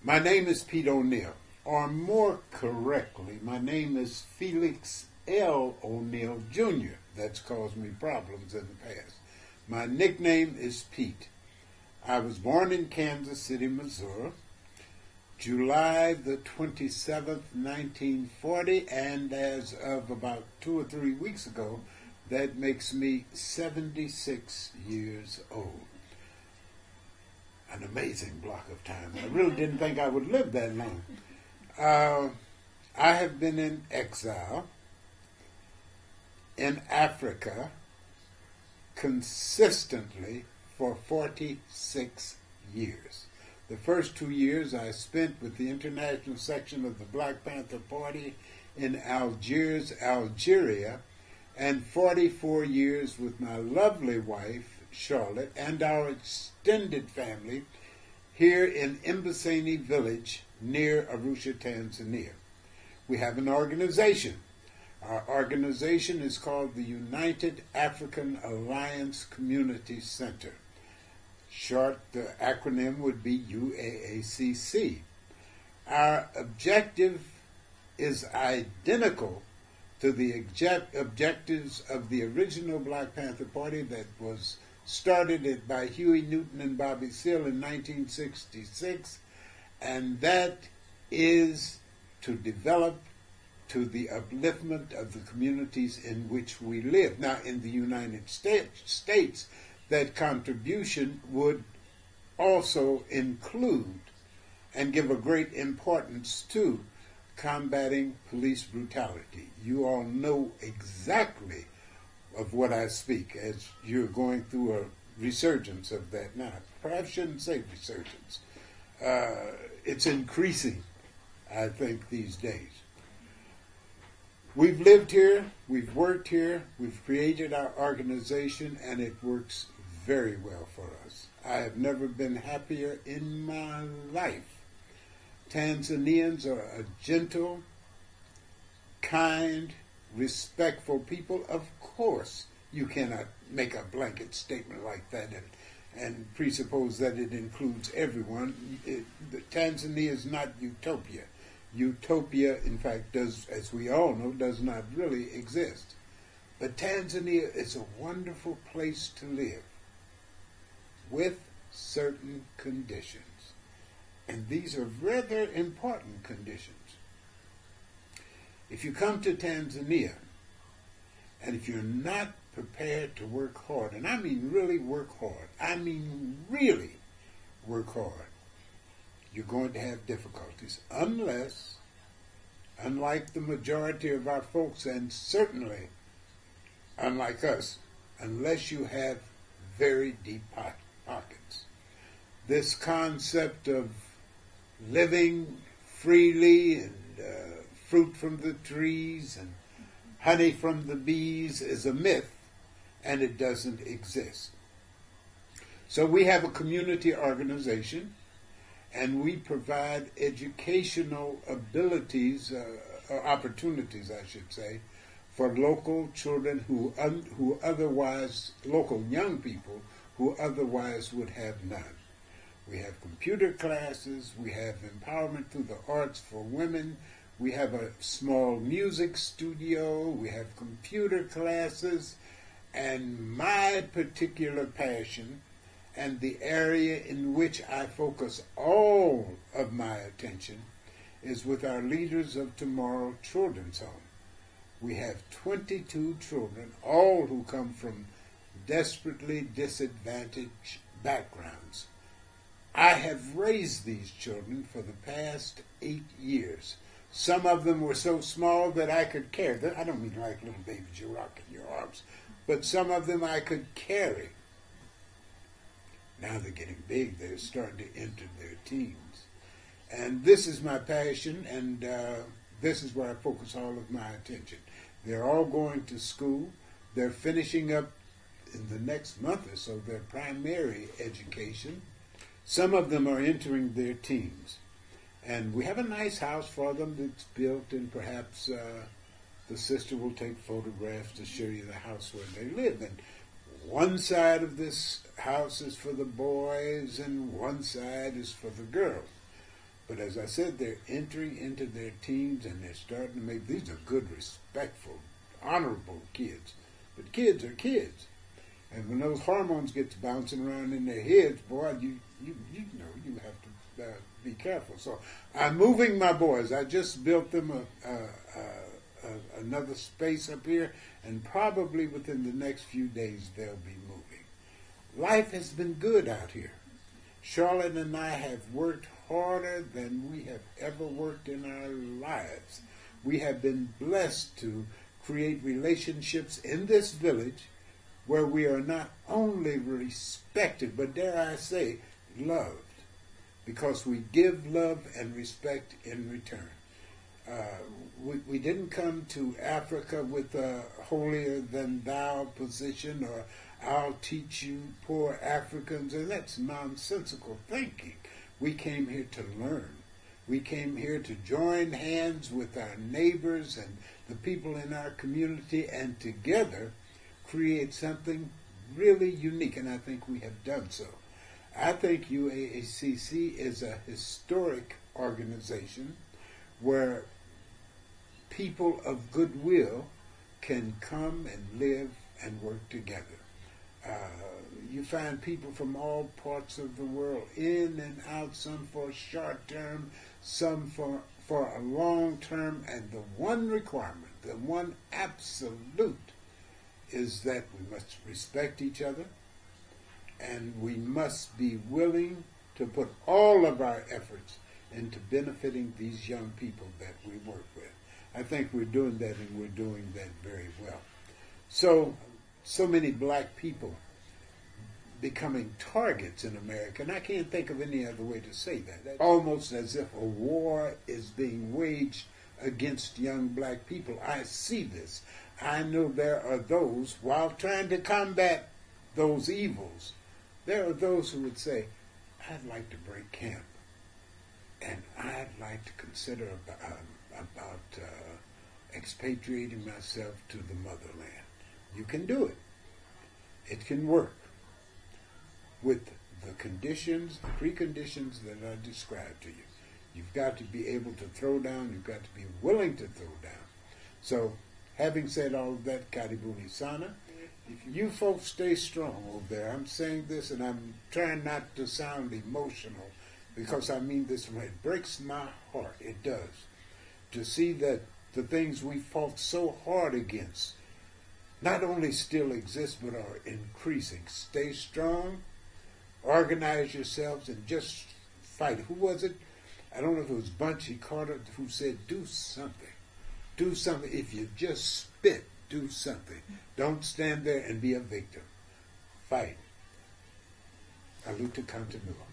My name is Pete O'Neill, or more correctly, my name is Felix L. O'Neill Jr. That's caused me problems in the past. My nickname is Pete. I was born in Kansas City, Missouri, July the 27th, 1940, and as of about 2 or 3 weeks ago, that makes me 76 years old. An amazing block of time. I really didn't think I would live that long. I have been in exile in Africa consistently for 46 years. The first 2 years I spent with the international section of the Black Panther Party in Algiers, Algeria, and 44 years with my lovely wife, Charlotte, and our extended family here in Imbaseni village near Arusha, Tanzania. We have an organization. Our organization is called the United African Alliance Community Center. Short, the acronym would be UAACC. Our objective is identical to the objectives of the original Black Panther Party that was started by Huey Newton and Bobby Seale in 1966, and that is to develop to the upliftment of the communities in which we live. Now, in the United States, that contribution would also include and give a great importance to combating police brutality. You all know exactly of what I speak as you're going through a resurgence of that now. Perhaps shouldn't say resurgence. It's increasing, I think, these days. We've lived here, we've worked here, we've created our organization, and it works very well for us. I have never been happier in my life. Tanzanians are a gentle, kind, respectful people. Of course, you cannot make a blanket statement like that and presuppose that it includes everyone. Tanzania is not utopia. Utopia, in fact, does, as we all know, does not really exist. But Tanzania is a wonderful place to live with certain conditions. And these are rather important conditions. If you come to Tanzania, and if you're not prepared to work hard, and I mean really work hard, I mean really work hard, you're going to have difficulties unless, unlike the majority of our folks, and certainly unlike us, unless you have very deep pockets. This concept of living freely and fruit from the trees and honey from the bees is a myth, and it doesn't exist. So we have a community organization, and we provide educational abilities, opportunities, I should say, for local children who otherwise, local young people who otherwise would have none. We have computer classes, we have empowerment through the arts for women, we have a small music studio, we have computer classes, and my particular passion and the area in which I focus all of my attention is with our Leaders of Tomorrow Children's Home. We have 22 children, all who come from desperately disadvantaged backgrounds. I have raised these children for the past 8 years. Some of them were so small that I could carry them. I don't mean like little babies you rock in your arms, but some of them I could carry. Now they're getting big. They're starting to enter their teens. And this is my passion, and this is where I focus all of my attention. They're all going to school. They're finishing up in the next month or so their primary education. Some of them are entering their teens. And we have a nice house for them that's built, and perhaps the sister will take photographs to show you the house where they live. And one side of this house is for the boys, and one side is for the girls. But as I said, they're entering into their teens and they're starting to make, these are good, respectful, honorable kids. But kids are kids. And when those hormones get bouncing around in their heads, boy, you know, you have to be careful. So I'm moving my boys. I just built them another space up here, and probably within the next few days they'll be moving. Life has been good out here. Charlotte and I have worked harder than we have ever worked in our lives. We have been blessed to create relationships in this village where we are not only respected, but dare I say, loved, because we give love and respect in return. We didn't come to Africa with a holier-than-thou position, or I'll teach you poor Africans, and that's nonsensical thinking. We came here to learn. We came here to join hands with our neighbors and the people in our community, and together create something really unique, and I think we have done so. I think UAACC is a historic organization where people of goodwill can come and live and work together. You find people from all parts of the world, in and out, some for short term, some for a long term, and the one requirement, the one absolute, is that we must respect each other, and we must be willing to put all of our efforts into benefiting these young people that we work with. I think we're doing that, and we're doing that very well. So many black people becoming targets in America, and I can't think of any other way to say that. That's almost as if a war is being waged against young black people. I see this. I know there are those, while trying to combat those evils, there are those who would say, I'd like to break camp, and I'd like to consider about expatriating myself to the motherland. You can do it. It can work with the conditions, the preconditions that I described to you. You've got to be able to throw down. You've got to be willing to throw down. So, having said all of that, Karibuni Sana, if you folks stay strong over there. I'm saying this, and I'm trying not to sound emotional, because I mean this when it breaks my heart. It does. To see that the things we fought so hard against not only still exist, but are increasing. Stay strong, organize yourselves, and just fight. Who was it? I don't know if it was Bunchy Carter who said, do something. Do something. If you just spit, do something. Don't stand there and be a victim. Fight. Aluta Kantanua.